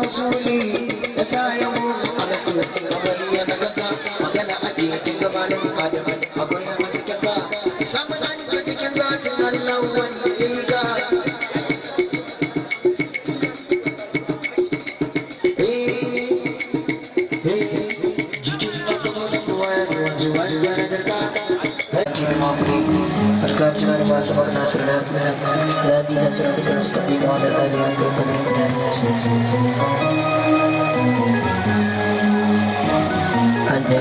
usuli da sayan alastu kamar yana gaga magana ake cikin gabanin adam akwai masu kasa samun an ke cikin zatin Allah wanda ya yi ga Terkacau ada masa makna serta lagi nasir terus tak dibawa dan ada yang berkenan ada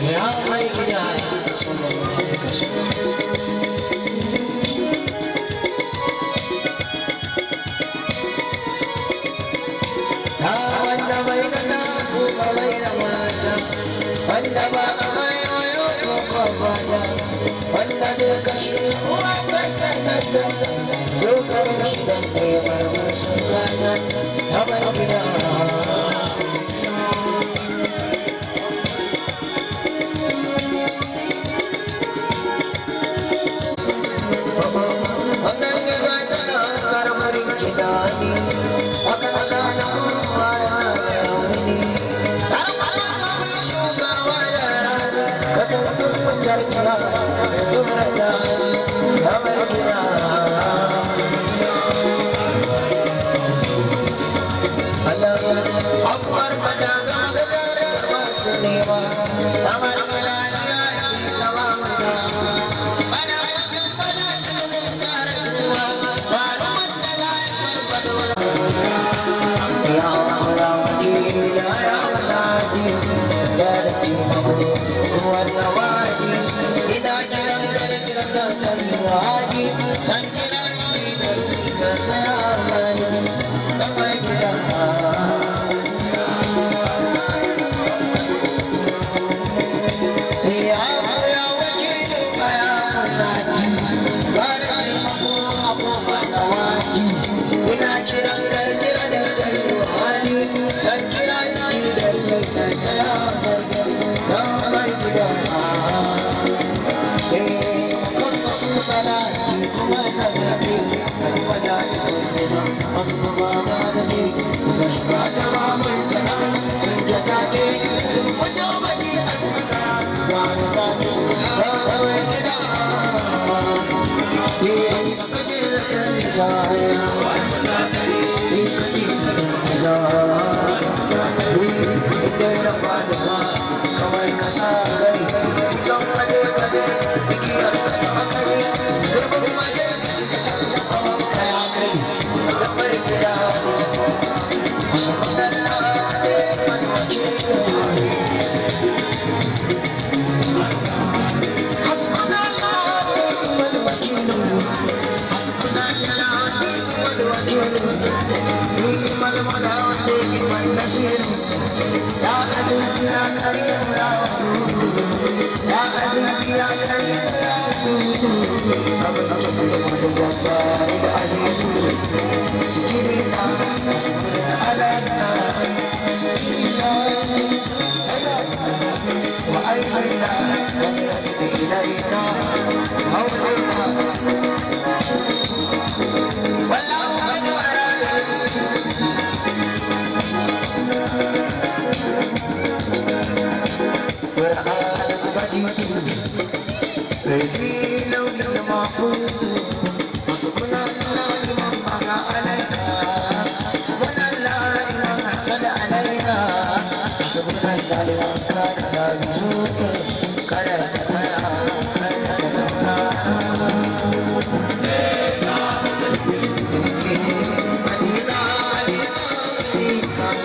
ya baik ya sallallahu alaihi wasallam. Wanda ba a mai wayo ko fata wanda duka shi uwa ka tsakata zo kare shi dan ɗaya marmar sun zata a bai gida wannan gida tana karmarin kidani haka na gane kowa yana da rauni sun mutarciya zubarta na mai gina afuwar mata gama gajarar masu nema kamar ilahiya ce ta mamuna bana kakan bana cikin kara zuwa ba ruwan da na yi farfado ya wakila ya waladi ya da taimako wannan wadi ina kiran gargiran da kai wadi san kira ni da ruhi ka tsaya mani da mai gida ya wakili kaya manadi ba da taimako abubuwan da wadi ina kiran gargiran da kai wadi san kira ni da ruhi ka tsaya mani da mai gida salati kuma zabi wani wadani ne zan masu zama ga zabi kuma shiga ta ba mai sana inda ta ke sun fito baki a tsaka su ba da sati ba kawai gida ne ka kaje da kan nisa ne ka ji da nisa ne inda ya fada ba kawai ka sa gari zan kaje kaje ikiyar ka taɓa kai gurbin maje tsawon kaya kai da mai gida wasu masalla ne wani wace hasbunallah ne wani wakilu hasbunallah ne wani wakilu ni malmala ne wani nasiru ya aziz ya karim ya wadudu ya aziz ya karim ya wadudu abin da jabbar da azizu sitirina sitirina alaina sitirina alaina wa aina nasiratika ilaina mawdina wallahu min في لوح محفوظ وسبحان الله لمن بغى علينا سبحان الله لمن حسد علينا سبحان الله لمن كان لا يسوء كانت فيها كانت سمسا مدينة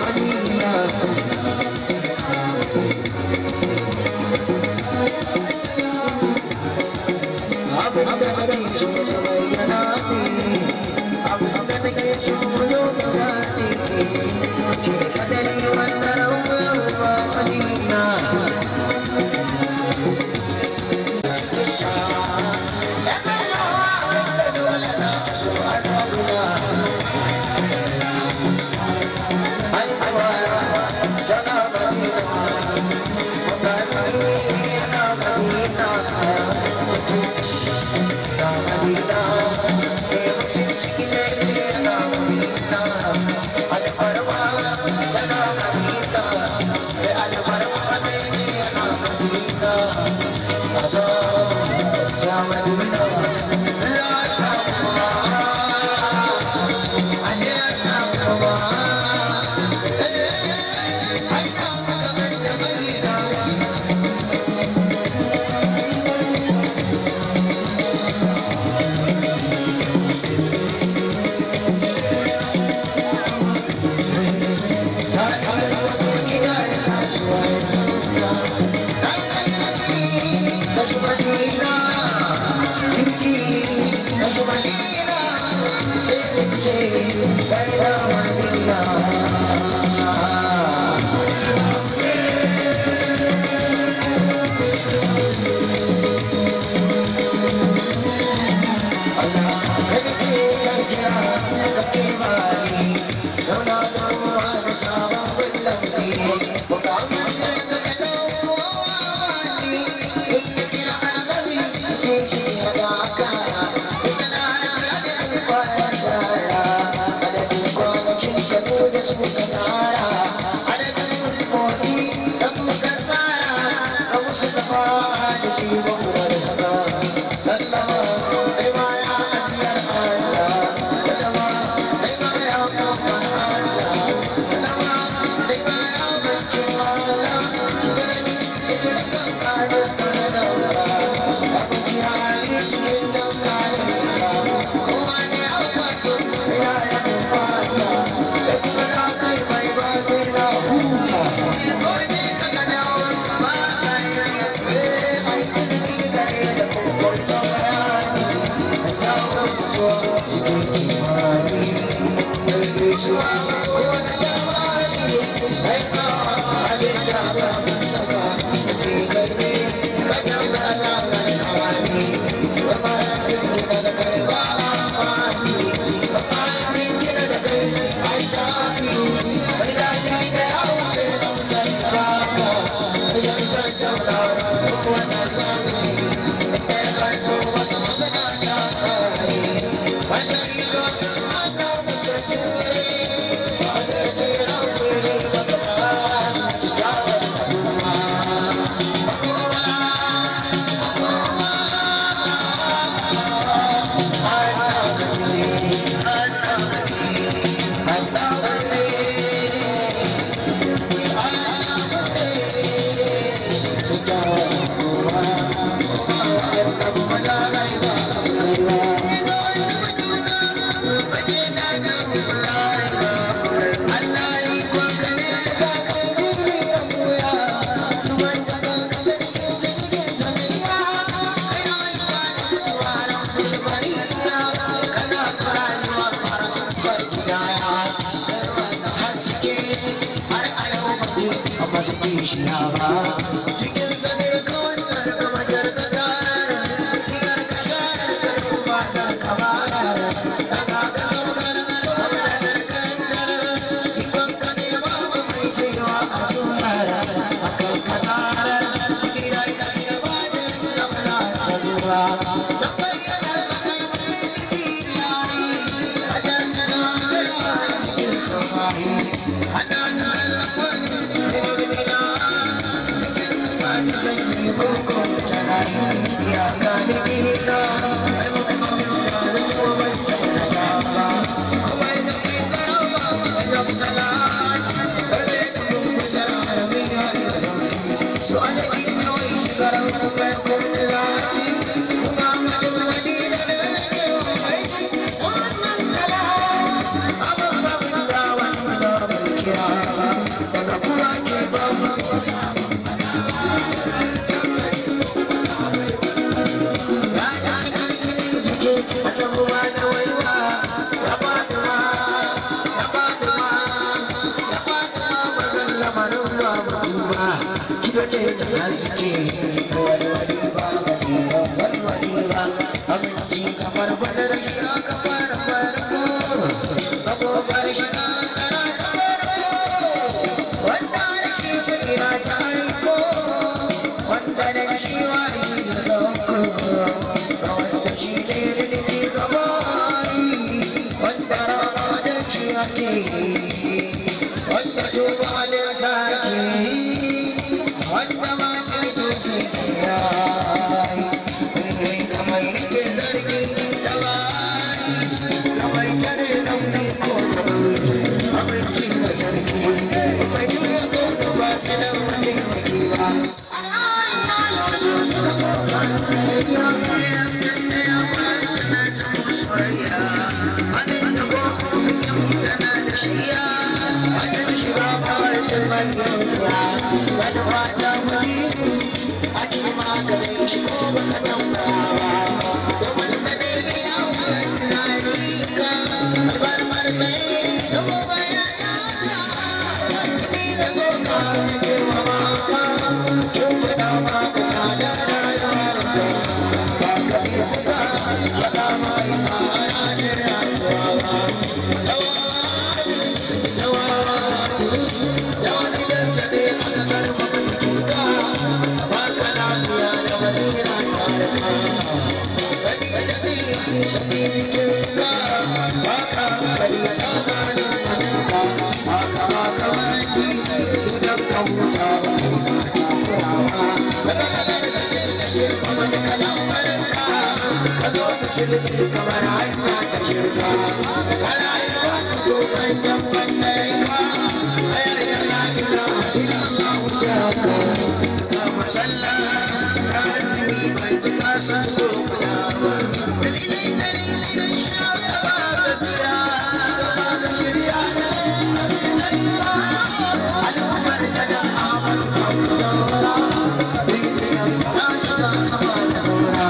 مدينة abinda nake so ya bayyana ne abinda nake so ya nuna ne shi ne kadari wanda rawa madina cikin ta ya sanya wanda dole na so a sabuna Madina, Jinki, Nashi Madina, Jinki, Gaida Madina. ka dai shi ko baka tambawa domin sadai ya wuce tunani ka albarmar sai da gobe ya yaga tuni da goka da girmama ka kin fada ma ka sada rayuwar ka ba ka yi siga faɗa ma yi marajin rayuwa ba Shirki kamar hanya ta shirka a rayuwa ka dogon jamban na yanka a yarda la ilaha illallah jaka ga masalla ka azumi ban ji ka san so guda ba dalilai shi ya taba tafiya gaba ka shirya da al'ummar sada amal kan saura bibiyan ta shiga sama da saura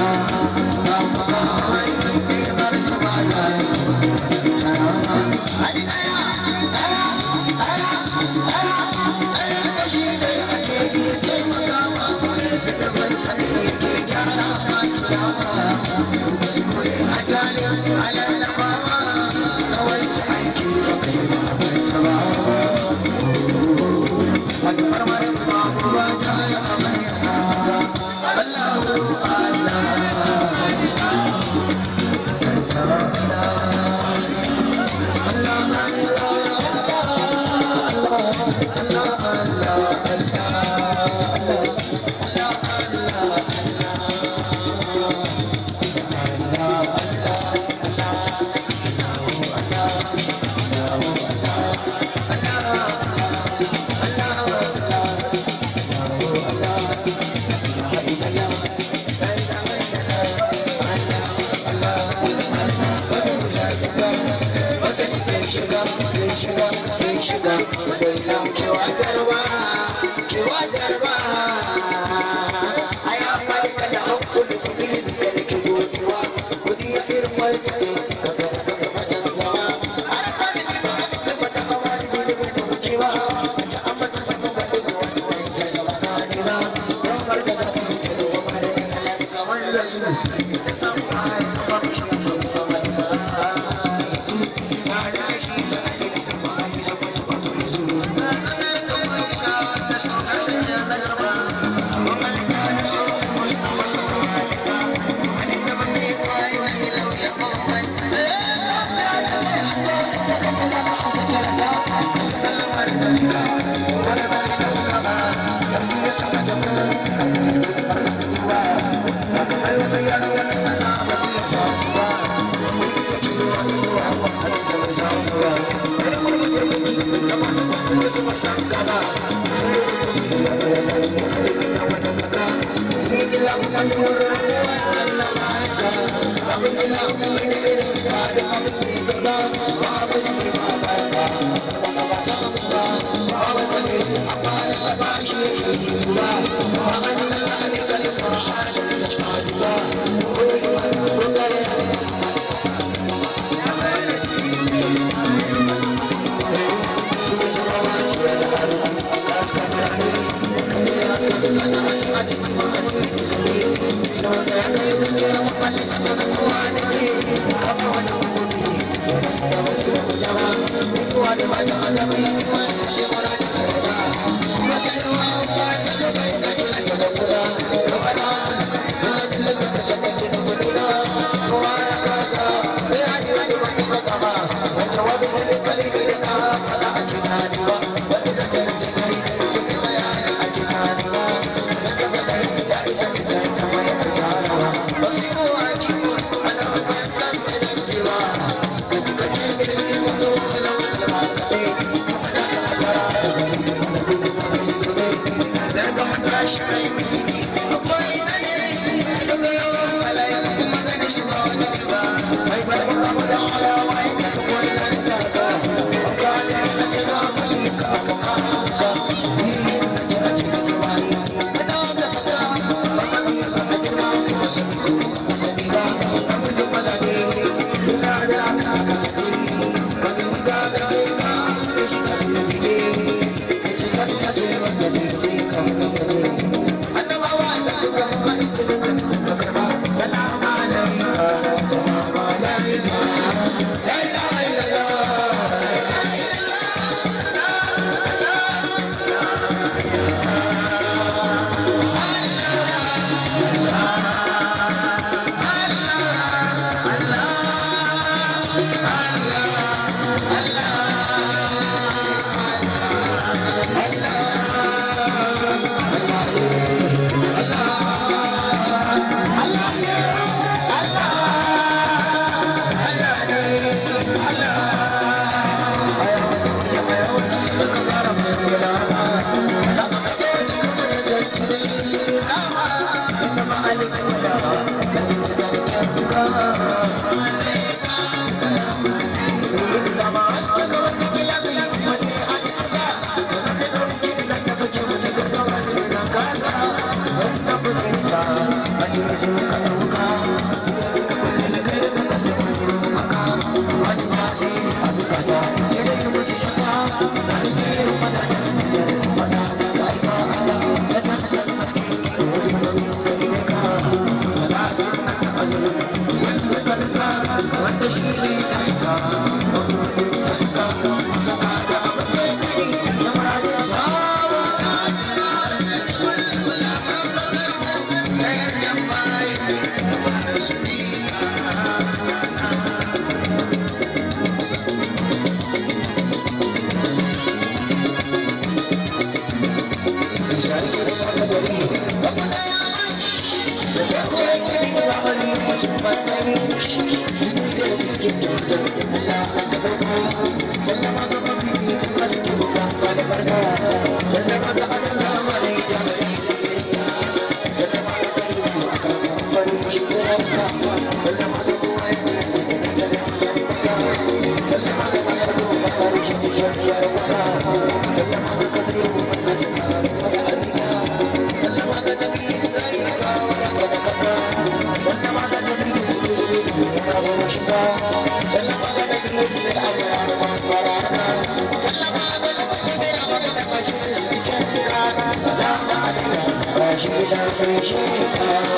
gaishe ka